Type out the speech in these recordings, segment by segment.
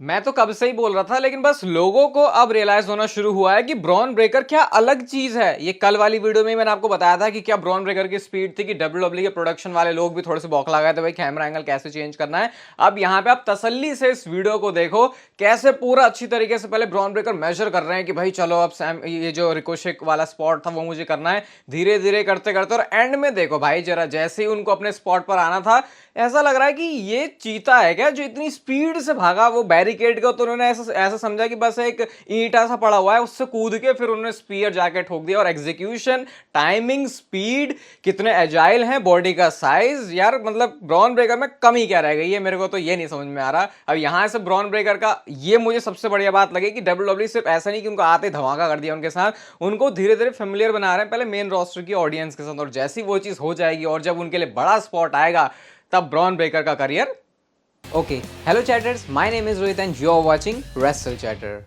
मैं तो कब से ही बोल रहा था, लेकिन बस लोगों को अब रियलाइज होना शुरू हुआ है कि ब्रॉन ब्रेकर क्या अलग चीज है। ये कल वाली वीडियो में मैंने आपको बताया था कि क्या ब्रॉन ब्रेकर की स्पीड थी कि डब्ल्यूडब्ल्यू के प्रोडक्शन वाले लोग भी थोड़े से बौखला गए थे, भाई कैमरा एंगल कैसे चेंज करना है। अब यहाँ पे आप तसल्ली से इस वीडियो को देखो, कैसे पूरा अच्छी तरीके से पहले ब्रॉन ब्रेकर मेजर कर रहे हैं कि भाई चलो अब सैम ये जो रिकोशेक वाला स्पॉट था वो मुझे करना है, धीरे धीरे करते करते, और एंड में देखो भाई जरा जैसे ही उनको अपने स्पॉट पर आना था, ऐसा लग रहा है कि ये चीता है क्या जो इतनी स्पीड से भागा। वो बैरिकेड का तो उन्होंने ऐसा ऐसा समझा कि बस एक ईंटा सा पड़ा हुआ है, उससे कूद के फिर उन्होंने स्पीयर जाके ठोक दिया। और एग्जीक्यूशन, टाइमिंग, स्पीड, कितने एजाइल हैं, बॉडी का साइज, यार मतलब ब्रॉन ब्रेकर में कमी क्या रह गई है, मेरे को तो ये नहीं समझ में आ रहा। अब यहां से ब्रॉन ब्रेकर का ये मुझे सबसे बढ़िया बात लगी कि डब्ल्यूडब्ल्यू सिर्फ ऐसा नहीं कि उनको आते धमाका कर दिया उनके साथ, उनको धीरे धीरे फेमिलियर बना रहे हैं पहले मेन रोस्टर की ऑडियंस के साथ। और जैसी वो चीज हो जाएगी और जब उनके लिए बड़ा स्पॉट आएगा, तब ब्रॉन ब्रेकर का career. Okay, hello chatters, my name is Rohit and you are watching Wrestle Chatter.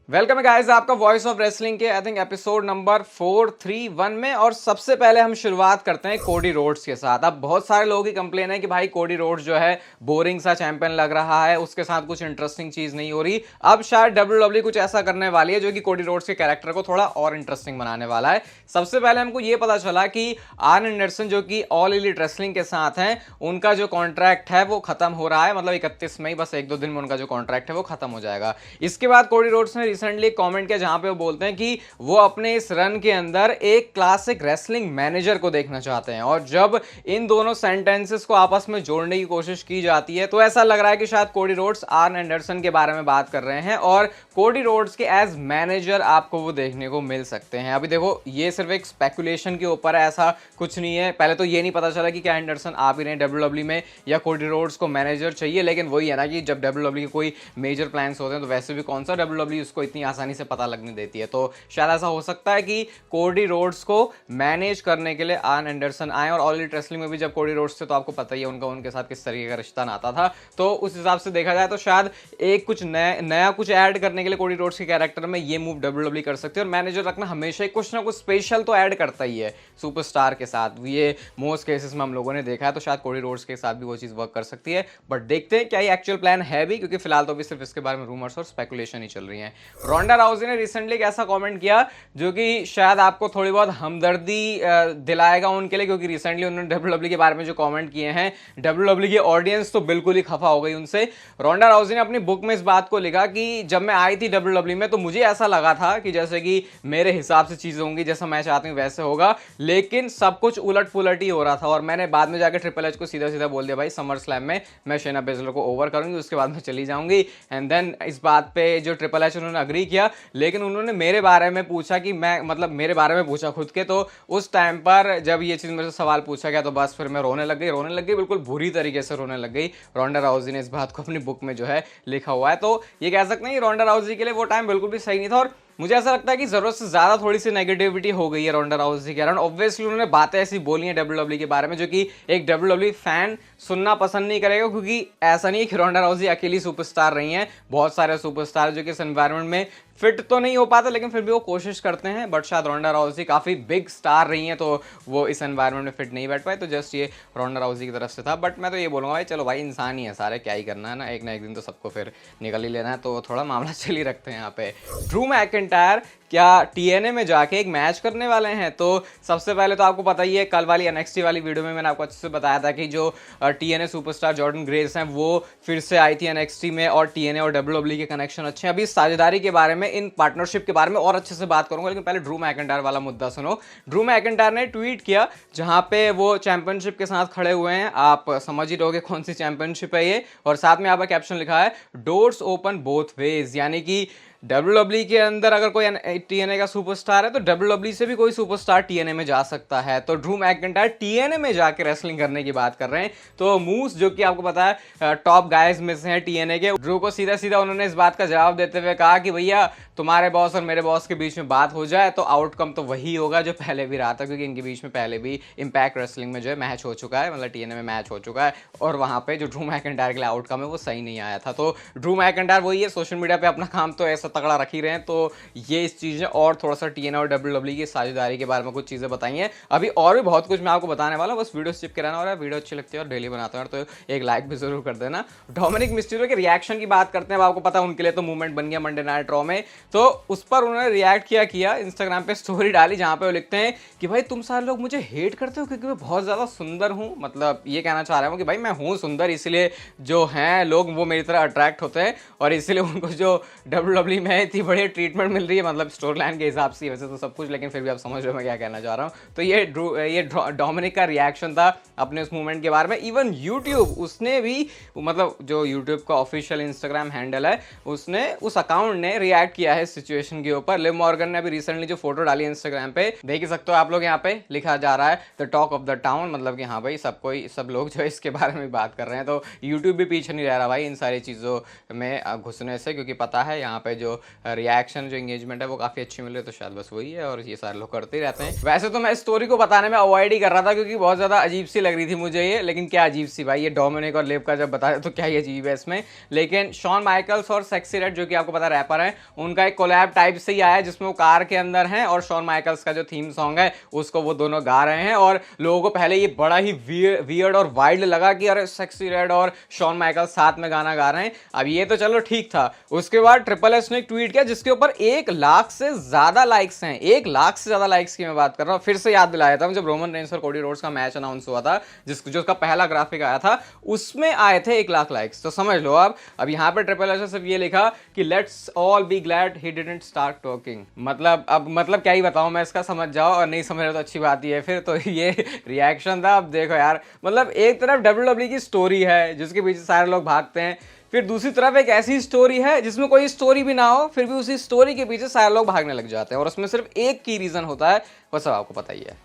Welcome है गाइस आपका वॉइस ऑफ रेसलिंग के आई थिंक एपिसोड नंबर 431 में। और सबसे पहले हम शुरुआत करते हैं कोडी रोड्स के साथ। अब बहुत सारे लोगों की कंप्लेन है कि भाई कोडी रोड्स जो है बोरिंग सा चैंपियन लग रहा है, उसके साथ कुछ इंटरेस्टिंग चीज नहीं हो रही। अब शायद डब्ल्यूडब्ल्यू कुछ ऐसा करने वाली है जो कि कोडी रोड्स के कैरेक्टर को थोड़ा और इंटरेस्टिंग बनाने वाला है। सबसे पहले हमको ये पता चला कि आर्न एंडरसन जो कि ऑल एलीट रेसलिंग के साथ हैं, उनका जो कॉन्ट्रैक्ट है वो खत्म हो रहा है, मतलब 31 मई, बस 1-2 दिन में उनका जो कॉन्ट्रैक्ट है वो खत्म हो जाएगा। इसके बाद कोडी रोड्स ने रिसेंटली कमेंट किया जहां पे वो बोलते हैं कि वो अपने इस रन के अंदर एक क्लासिक रेसलिंग मैनेजर को देखना चाहते हैं। और जब इन दोनों सेंटेंसेस को आपस में जोड़ने की कोशिश की जाती है तो ऐसा लग रहा है कि शायद कोडी रोड्स आर्न एंडरसन के बारे में बात कर रहे हैं और कोडी रोड्स के एज मैनेजर आपको वो देखने को मिल सकते हैं। अभी देखो ये सिर्फ एक स्पेकुलेशन के ऊपर है, ऐसा कुछ नहीं है। पहले तो ये नहीं पता चला कि क्या एंडरसन आ भी रहे हैं डब्ल्यूडब्ल्यू में या कोडी रोड्स को मैनेजर चाहिए, लेकिन वही है ना कि जब डब्ल्यूडब्ल्यू के कोई मेजर प्लान्स होते हैं तो वैसे भी कौन सा डब्ल्यूडब्ल्यू उसको इतनी आसानी से पता लगने देती है। तो शायद ऐसा हो सकता है कि कोडी रोड्स को मैनेज करने के लिए आर्न एंडरसन आए। और ऑल एलीट रेसलिंग में भी जब कोडी रोड्स थे तो आपको पता ही है उनके साथ किस तरीके का रिश्ता नाता था। तो उस हिसाब से देखा जाए तो शायद एक कुछ नया कुछ ऐड करने के लिए कोडी रोड्स के कैरेक्टर में ये मूव डब्ल्यूडब्ल्यू कर सकती है। और मैनेजर रखना हमेशा कुछ ना कुछ स्पेशल तो ऐड करता ही है सुपरस्टार के साथ, ये मोस्ट केसेस में हम लोगों ने देखा है। तो शायद कोडी रोड्स के साथ भी वो चीज वर्क कर सकती है, बट देखते हैं क्या ये एक्चुअल प्लान है भी, क्योंकि फिलहाल तो अभी सिर्फ इसके बारे में रूमर्स और स्पेकुलेशन ही चल रही है। रोंडा राउजी ने रिसेंटली एक ऐसा कमेंट किया जो कि शायद आपको थोड़ी बहुत हमदर्दी दिलाएगा उनके लिए, क्योंकि रिसेंटली उन्होंने डब्ल्यूडब्ल्यू के बारे में जो कमेंट किए हैं, डब्ल्यूडब्ल्यू की ऑडियंस तो बिल्कुल ही खफा हो गई उनसे। रोंडा राउजी ने अपनी बुक में इस बात को लिखा कि जब मैं आई थी डब्ल्यूडब्ल्यू में तो मुझे ऐसा लगा था कि जैसे कि मेरे हिसाब से चीजें होंगी, जैसा मैं चाहती हूँ वैसे होगा, लेकिन सब कुछ उलट पुलट ही हो रहा था। और मैंने बाद में जाकर ट्रिपल एच को सीधा सीधा बोल दिया भाई समर स्लैम में मैं शेना बेजलर को ओवर करूंगी, उसके बाद मैं चली जाऊंगी। एंड देन इस बात पे जो ट्रिपल एच उन्होंने अग्री किया, लेकिन उन्होंने मेरे बारे में पूछा कि मैं मतलब मेरे बारे में पूछा खुद के। तो उस टाइम पर जब ये चीज़ मेरे से सवाल पूछा गया तो बस फिर मैं रोने लग गई, बिल्कुल बुरी तरीके से रोने लग गई। रोंडा राउजी ने इस बात को अपनी बुक में जो है लिखा हुआ है। तो ये कह सकते हैं कि रोंडा राउजी के लिए वो टाइम बिल्कुल भी सही नहीं था। और मुझे ऐसा लगता है कि जरूरत से ज्यादा थोड़ी सी नेगेटिविटी हो गई है रोंडा राउजी के कारण। ऑब्वियसली उन्होंने बातें ऐसी बोली हैं डब्ल्यूडब्ल्यू के बारे में जो कि एक डब्ल्यूडब्ल्यू फैन सुनना पसंद नहीं करेगा, क्योंकि ऐसा नहीं है कि रोंडा राउजी अकेली सुपरस्टार रही हैं। बहुत सारे सुपरस्टार जो कि इस एनवायरनमेंट में फिट तो नहीं हो पाता, लेकिन फिर भी वो कोशिश करते हैं। बट शायद रोंडा राउजी काफ़ी बिग स्टार रही हैं तो वो इस एनवायरनमेंट में फिट नहीं बैठ पाए। तो जस्ट ये रोंडा राउजी की तरफ से था। बट मैं तो ये बोलूँगा भाई चलो भाई इंसान ही है सारे, क्या ही करना है ना, एक दिन तो सबको फिर निकल ही लेना है। तो थोड़ा मामला चल ही रखते हैं यहाँ पे। ड्रू मैकिंटायर क्या टीएनए में जाके एक मैच करने वाले हैं? तो सबसे पहले तो आपको पता ही है कल वाली एनएक्सटी वाली वीडियो में मैंने आपको अच्छे से बताया था कि जो टीएनए सुपरस्टार जॉर्डन ग्रेस हैं वो फिर से आई थी एनएक्सटी में, और टीएनए और डब्ल्यूडब्ल्यू के कनेक्शन अच्छे हैं। अभी इस साझेदारी के बारे में, इन पार्टनरशिप के बारे में और अच्छे से बात करूंगा, लेकिन पहले ड्रू मैकिंटायर वाला मुद्दा सुनो। ड्रू मैकिंटायर ने ट्वीट किया जहां पे वो चैंपियनशिप के साथ खड़े हुए हैं, आप समझ ही रहोगे कौन सी चैंपियनशिप है ये। और साथ में यहाँ पर कैप्शन लिखा है डोर्स ओपन बोथ वेज, यानी कि डब्ल्यूडब्ल्यू के अंदर अगर कोई टीएनए का सुपरस्टार है तो डब्ल्यूडब्ल्यू से भी कोई सुपरस्टार टीएनए में जा सकता है। तो ड्रू मैकिंटायर टीएनए में जाके रेसलिंग करने की बात कर रहे हैं। तो मूस जो कि आपको पता है टॉप गाइज में से हैं टीएनए के, ड्रू को सीधा सीधा उन्होंने इस बात का जवाब देते हुए कहा कि भैया तुम्हारे बॉस और मेरे बॉस के बीच में बात हो जाए तो आउटकम तो वही होगा जो पहले भी रहा था, क्योंकि इनके बीच में पहले भी इंपैक्ट रेसलिंग में जो है मैच हो चुका है, मतलब टीएनए में मैच हो चुका है, और वहां पे जो ड्रू मैकिंटायर के लिए आउटकम है वो सही नहीं आया था। तो ड्रू मैकिंटायर वही है, सोशल मीडिया पे अपना काम तो ऐसा तगड़ा रख ही रहे हैं, तो ये इस चीज़ें और थोड़ा सा टीएनए और डब्ल्यूडब्ल्यूई की साझेदारी के बारे में कुछ चीज़ें बताई हैं। अभी और भी बहुत कुछ मैं आपको बताने वाला हूं, बस वीडियो स्किप कराना हो रहा है। वीडियो अच्छी लगती है और डेली बनाते हैं तो एक लाइक भी जरूर कर देना। डोमिनिक मिस्टीरियो के रिएक्शन की बात करते हैं। अब आपको पता है उनके लिए तो मूवमेंट बन गया मंडे नाइट रॉ में, तो उस पर उन्होंने रिएक्ट किया इंस्टाग्राम पे स्टोरी डाली जहां पे वो लिखते हैं कि भाई तुम सारे लोग मुझे हेट करते हो क्योंकि मैं बहुत ज्यादा सुंदर हूं। मतलब ये कहना चाह रहा हूं कि भाई मैं हूं सुंदर, इसलिए जो हैं लोग वो मेरी तरह अट्रैक्ट होते हैं और इसलिए उनको जो डब्ल्यूडब्ल्यूई में इतनी बढ़िया ट्रीटमेंट मिल रही है, मतलब स्टोरी लाइन के हिसाब से वैसे तो सब कुछ, लेकिन फिर भी आप समझ रहे हो मैं क्या कहना चाह रहा हूँ। तो ये डोमिनिक का रिएक्शन था अपने उस मूवमेंट के बारे में। इवन यूट्यूब उसने भी, मतलब जो यूट्यूब का ऑफिशियल इंस्टाग्राम हैंडल है उसने, उस अकाउंट ने रिएक्ट किया है सिचुएशन के ऊपर। लिव मॉर्गन ने अभी रिसेंटली जो फोटो डाली इंस्टाग्राम पे देख ही सकते हो आप लोग, यहाँ पे लिखा जा रहा है the talk of the town, मतलब कि हाँ भाई सब लोग जो है इसके बारे में बात कर रहे हैं। तो यूट्यूब भी पीछे नहीं रह रहा भाई इन सारी चीज़ों में घुसने से, क्योंकि पता है यहाँ पे जो रिएक्शन जो एंगेजमेंट है वो काफ़ी अच्छी मिल रही है, तो शायद बस वही है और ये सारे लोग करते ही रहते हैं। वैसे तो मैं इस स्टोरी को बताने में अवॉइड ही कर रहा था क्योंकि बहुत ज़्यादा अजीब सी लग रही थी मुझे ये, लेकिन क्या अजीब सी भाई, ये डोमिनिक और लिव का जब बताया तो क्या ही अजीब है इसमें। लेकिन शॉन माइकल्स और सेक्सी रेड जो कि आपको पता रैपर है, उनका एक कोलैब टाइप से ही आया जिसमें वो कार के अंदर हैं और शॉन माइकल्स का जो थीम सॉन्ग है उसको वो दोनों गा रहे हैं। और लोगों को पहले ये बड़ा ही वियर्ड और वाइल्ड लगा कि अरे सेक्सी रेड और शॉन माइकल्स साथ में गाना गा रहे हैं। अब ये तो चलो ठीक था, उसके बाद ट्रिपल एच ने एक ट्वीट किया जिसके ऊपर 1 लाख से ज्यादा लाइक्स हैं। 1 लाख से ज्यादा लाइक्स की मैं बात कर रहा हूँ। फिर से याद दिलाया था जब रोमन रेंस और कोडी रोड्स का मैच अनाउंस हुआ था, जो उसका पहला ग्राफिक आया था उसमें आए थे 1 लाख लाइक्स। तो समझ लो आप, अब यहाँ पे ट्रिपल एच ने सिर्फ ये लिखा कि let's all be glad he didn't start talking. मतलब क्या ही बताऊं मैं इसका, समझ जाओ, और नहीं समझ रहे तो अच्छी बात ही है फिर। तो ये रिएक्शन था। अब देखो यार, मतलब एक तरफ डब्ल्यूडब्ल्यूई की स्टोरी है जिसके पीछे सारे लोग भागते हैं, फिर दूसरी तरफ एक ऐसी स्टोरी है जिसमें कोई स्टोरी भी ना हो फिर भी उसी स्टोरी के पीछे सारे लोग भागने लग जाते हैं, और उसमें सिर्फ एक की रीजन होता है, वो सब आपको पता ही है।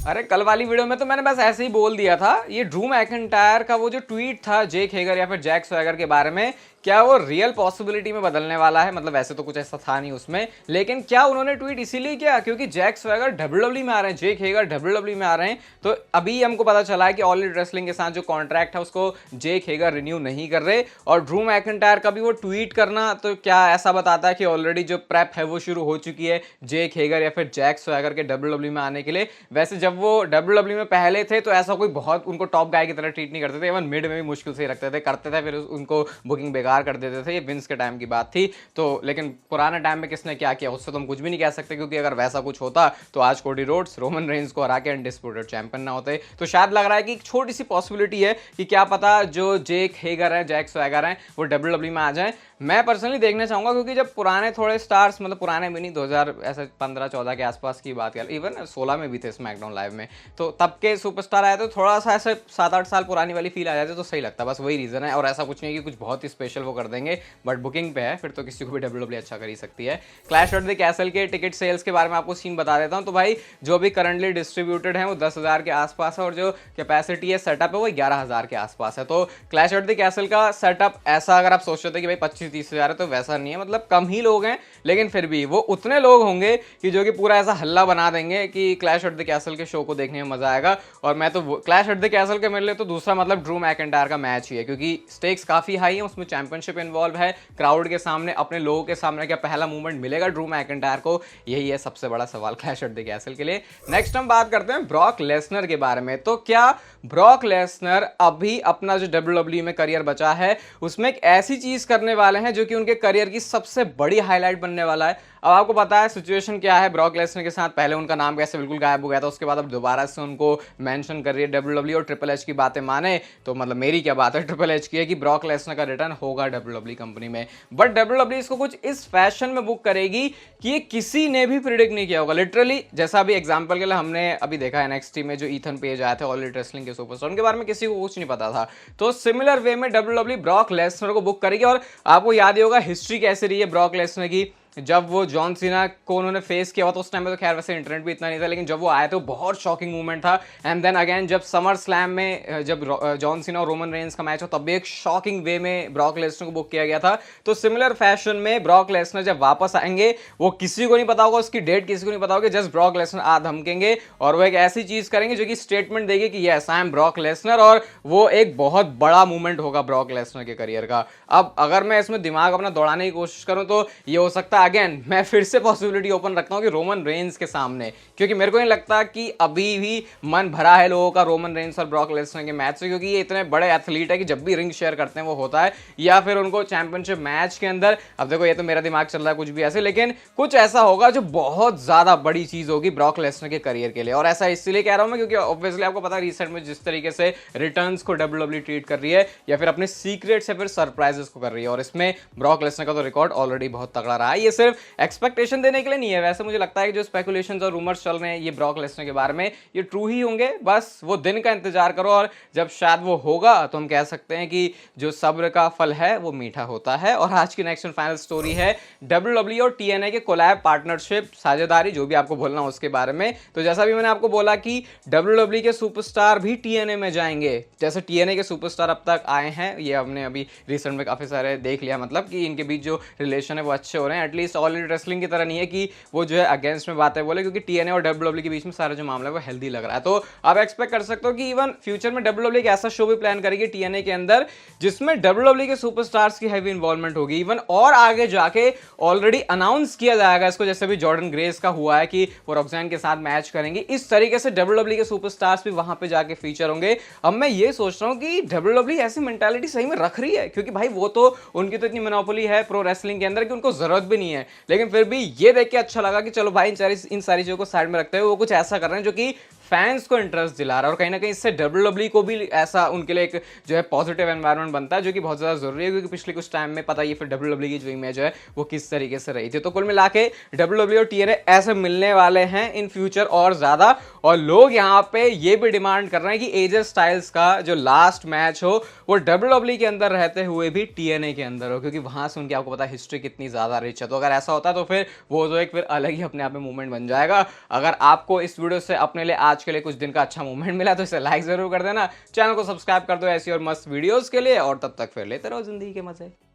अरे कल वाली वीडियो में तो मैंने बस ऐसे ही बोल दिया था, ये ड्रू मैकिंटायर का वो जो ट्वीट था जेक हेगर या फिर जैक स्वैगर के बारे में, क्या वो रियल पॉसिबिलिटी में बदलने वाला है। मतलब वैसे तो कुछ ऐसा था नहीं उसमें, लेकिन क्या उन्होंने ट्वीट इसीलिए किया क्योंकि जैक स्वैगर डब्ल्यूडब्ल्यूई में आ रहे हैं, जेक हेगर डब्ल्यूडब्ल्यूई में आ रहे हैं। तो अभी हमको पता चला है कि ऑल एलिट रेसलिंग के साथ जो कॉन्ट्रैक्ट है उसको जेक हेगर रिन्यू नहीं कर रहे। और ड्रू मैकिंटायर का भी वो ट्वीट करना तो क्या ऐसा बताता है कि ऑलरेडी जो प्रेप है वो शुरू हो चुकी है जेक हेगर या फिर जैक स्वैगर के डब्ल्यूडब्ल्यूई में आने के लिए। वैसे जब वो डब्ल्यूडब्ल्यूई में पहले थे तो ऐसा कोई बहुत उनको टॉप गाय की तरह ट्रीट नहीं करते थे, इवन मिड में भी मुश्किल से रखते थे, करते थे फिर उनको बुकिंग बेकार कर देते थे। ये विंस के टाइम की बात थी। तो लेकिन पुराने टाइम में किसने क्या किया उससे तो हम कुछ भी नहीं कह सकते, क्योंकि अगर वैसा कुछ होता तो आज कोडी रोड्स रोमन रेंस को हरा के अनडिस्प्यूटेड चैंपियन ना होते। तो शायद लग रहा है कि एक छोटी सी पॉसिबिलिटी है कि क्या पता जो जेक हेगर है, जैक स्वैगर हैं, वो डब्ल्यूडब्ल्यूई में आ जाए। मैं पर्सनली देखना चाहूंगा क्योंकि जब पुराने थोड़े स्टार्स, मतलब पुराने भी नहीं, 2000 ऐसे 15-14 के आसपास की बात कर, इवन 16 में भी थे स्मैकडाउन लाइव में, तो तब के सुपरस्टार आए तो थोड़ा सा ऐसे 7-8 साल पुरानी वाली फील आ जाती तो सही लगता। बस वही रीजन है, और ऐसा कुछ नहीं है कि कुछ बहुत ही स्पेशल वो कर देंगे, बट बुकिंग पे है फिर तो किसी को भी डब्ल्यूडब्ल्यूई अच्छा कर ही सकती है। क्लैश एट द कैसल के टिकट सेल्स के बारे में आपको सीन बता देता हूँ। तो भाई जो भी करंटली डिस्ट्रीब्यूटेड है वो 10,000 के आसपास है, और जो कैपेसिटी है सेटअप है वो 11,000 के आसपास है। तो क्लैश एट द कैसल का सेटअप ऐसा अगर आप सोचते थे कि भाई 25-30 हज़ार है तो वैसा नहीं है, मतलब कम ही लोग हैं, लेकिन फिर भी वो उतने लोग होंगे कि जो कि पूरा ऐसा हल्ला बना देंगे कि क्लैश एट द कैसल के शो को देखने में मजा आएगा। और मैं तो क्लैश एट द कैसल के मेरे लिए तो दूसरा मतलब ड्रू मैकिंटायर का मैच ही है, क्योंकि स्टेक्स काफी हाई है, उसमें चैंपियनशिप इन्वॉल्व है, क्राउड के सामने, अपने लोगों के सामने क्या पहला मूवमेंट मिलेगा ड्रू मैकिंटायर को, यही है सबसे बड़ा सवाल क्लैश एट द कैसल के लिए। नेक्स्ट हम बात करते हैं ब्रॉक लेसनर के बारे में। तो क्या ब्रॉक लेसनर अभी अपना जो डब्ल्यूडब्ल्यूई में करियर बचा है उसमें एक ऐसी चीज करने वाले हैं जो कि उनके करियर की सबसे बड़ी हाईलाइट बनने वाला है। अब आपको पता है सिचुएशन क्या है ब्रॉक लेसनर के साथ, पहले उनका नाम कैसे बिल्कुल गायब हो गया था, उसके बाद अब दोबारा से उनको मेंशन कर रही है डब्ल्यूडब्ल्यूई, और ट्रिपल एच की बातें माने तो मतलब मेरी क्या बात है, ट्रिपल एच की है कि ब्रॉक लेसनर का रिटर्न होगा डब्ल्यूडब्ल्यूई कंपनी में। बट डब्ल्यूडब्ल्यूई इसको कुछ इस फैशन में बुक करेगी कि ये किसी ने भी प्रिडिक्ट नहीं किया होगा। लिटरली जैसा अभी एग्जांपल के लिए हमने अभी देखा एनएक्सटी में जो ईथन पेज आया था ऑल एलिट रेसलिंग के सुपरस्टार, उनके बारे में किसी को कुछ नहीं पता था। तो सिमिलर वे में डब्ल्यूडब्ल्यूई ब्रॉक लेसनर को बुक करेगी। और आपको याद ही होगा हिस्ट्री कैसे रही है ब्रॉक लेसनर की, जब वो जॉन सीना को उन्होंने फेस किया हुआ तो उस टाइम में तो खैर वैसे इंटरनेट भी इतना नहीं था, लेकिन जब वो आए तो बहुत शॉकिंग मूवमेंट था। एंड देन अगेन जब समर स्लैम में जब जॉन सीना और रोमन रेंस का मैच हो तब भी एक शॉकिंग वे में ब्रॉक लेसनर को बुक किया गया था। तो सिमिलर फैशन में ब्रॉक लेसनर जब वापस आएंगे, वो किसी को नहीं पता होगा, उसकी डेट किसी को नहीं पता होगी, जस्ट ब्रॉक लेसनर आ धमकेंगे और वो एक ऐसी चीज करेंगे जो कि स्टेटमेंट देगी कि yes I am Brock Lesnar, और वो एक बहुत बड़ा मूवमेंट होगा ब्रॉक लेसनर के करियर का। अब अगर मैं इसमें दिमाग अपना दौड़ाने की कोशिश करूं तो ये हो सकता है अगेन मैं फिर से पॉसिबिलिटी ओपन रखता हूं कि रोमन रेंस के सामने, क्योंकि मेरे को नहीं लगता कि अभी भी मन भरा है लोगों का रोमन रेंस और ब्रॉक लेसनर के मैच से, क्योंकि ये इतने बड़े एथलीट है कि जब भी रिंग शेयर करते हैं वो होता है, या फिर उनको चैंपियनशिप मैच के अंदर, अब देखो ये तो मेरा दिमाग चल रहा है कुछ भी ऐसे, लेकिन कुछ ऐसा होगा जो बहुत ज्यादा बड़ी चीज होगी ब्रॉक लेसनर के करियर के लिए। और ऐसा इसलिए कह रहा हूं मैं क्योंकि ऑब्वियसली आपको पता है रिसेंट में जिस तरीके से रिटर्न्स को डब्ल्यूडब्ल्यूई ट्रीट कर रही है या फिर अपने सीक्रेट से फिर सरप्राइजेस को कर रही है, और इसमें ब्रॉक लेसनर का तो रिकॉर्ड ऑलरेडी बहुत तगड़ा रहा है। ये सिर्फ एक्सपेक्टेशन देने के लिए नहीं है, वैसे मुझे लगता है कि जो स्पेकुलेशंस और रूमर्स चल रहे हैं ये ब्रॉक लेसनर के बारे में ये ट्रू ही होंगे। बस वो दिन का इंतजार करो और जब शायद वो होगा तो हम कह सकते हैं कि जो सब्र का फल है वो मीठा होता है। और आज की नेक्स्ट एंड फाइनल स्टोरी है डब्ल्यूडब्ल्यूई और टीएनए के कोलैब पार्टनरशिप, साझेदारी, जो भी आपको बोलना उसके बारे में। तो जैसा भी मैंने आपको बोला कि डब्ल्यूडब्ल्यूई के सुपरस्टार भी टीएनए में जाएंगे, जैसे टीएनए के सुपरस्टार अब तक आए हैं, ये हमने अभी रिसेंट में काफी सारे देख लिया, मतलब कि इनके बीच जो रिलेशन है वो अच्छे हो रहे हैं। एटलीस्ट ऑल इंडिया रेसलिंग की तरह नहीं है कि वो जो है अगेंस्ट में बातें बोले, क्योंकि टीएनए और डब्ल्यूडब्ल्यूई के बीच में सारा जो मामला है वो हेल्दी लग रहा है। तो आप एक्सपेक्ट कर सकते हो कि इवन फ्यूचर में डब्ल्यूडब्ल्यूई एक ऐसा शो भी प्लान करेगी टीएनए के अंदर जिसमें डब्ल्यूडब्ल्यूई के सुपरस्टार्स की हैवी इन्वॉल्वमेंट होगी इवन, और आगे जाके ऑलरेडी अनाउंस किया जाएगा इसको, जैसे भी जॉर्डन ग्रेस का हुआ है कि वो रॉक्सैन के साथ मैच करेंगे, इस तरीके से डब्ल्यूडब्ल्यूई के सुपरस्टार्स भी वहां पे जाके फीचर होंगे। अब मैं ये सोच रहा हूं कि डब्ल्यूडब्ल्यूई ऐसी मेंटालिटी सही में रख रही है, क्योंकि भाई वो तो उनकी तो इतनी मोनोपोली है प्रो रेसलिंग के अंदर कि उनको जरूरत भी नहीं है, लेकिन फिर भी ये देख के अच्छा लगा कि चलो भाई इन सारी चीजों को साइड में रखते हुए वो कुछ ऐसा कर रहे हैं जो कि फैंस को इंटरेस्ट दिला रहा है, और कहीं ना कहीं इससे डब्ल्यूडब्ल्यूई को भी ऐसा उनके लिए एक जो है पॉजिटिव एनवायरनमेंट बनता है, जो कि बहुत ज़्यादा जरूरी है, क्योंकि पिछले कुछ टाइम में पता ही फिर डब्ल्यूडब्ल्यूई की जो इमेज है वो किस तरीके से रही थी। तो कुल मिला के डब्ल्यूडब्ल्यूई और टीएनए ऐसे मिलने वाले हैं इन फ्यूचर और ज़्यादा, और लोग यहाँ पे ये भी डिमांड कर रहे हैं कि एजे स्टाइल्स का जो लास्ट मैच हो वो डब्ल्यूडब्ल्यूई के अंदर रहते हुए भी टीएनए के अंदर हो, क्योंकि वहां से उनकी आपको पता है हिस्ट्री कितनी ज़्यादा रिच है। तो अगर ऐसा होता है तो फिर वो जो एक फिर अलग ही अपने आप में मूवमेंट बन जाएगा। अगर आपको इस वीडियो से अपने लिए आज के लिए कुछ दिन का अच्छा मूवमेंट मिला तो इसे लाइक जरूर कर देना, चैनल को सब्सक्राइब कर दो ऐसी और मस्त वीडियोस के लिए, और तब तक फिर लेते रहो जिंदगी के मजे।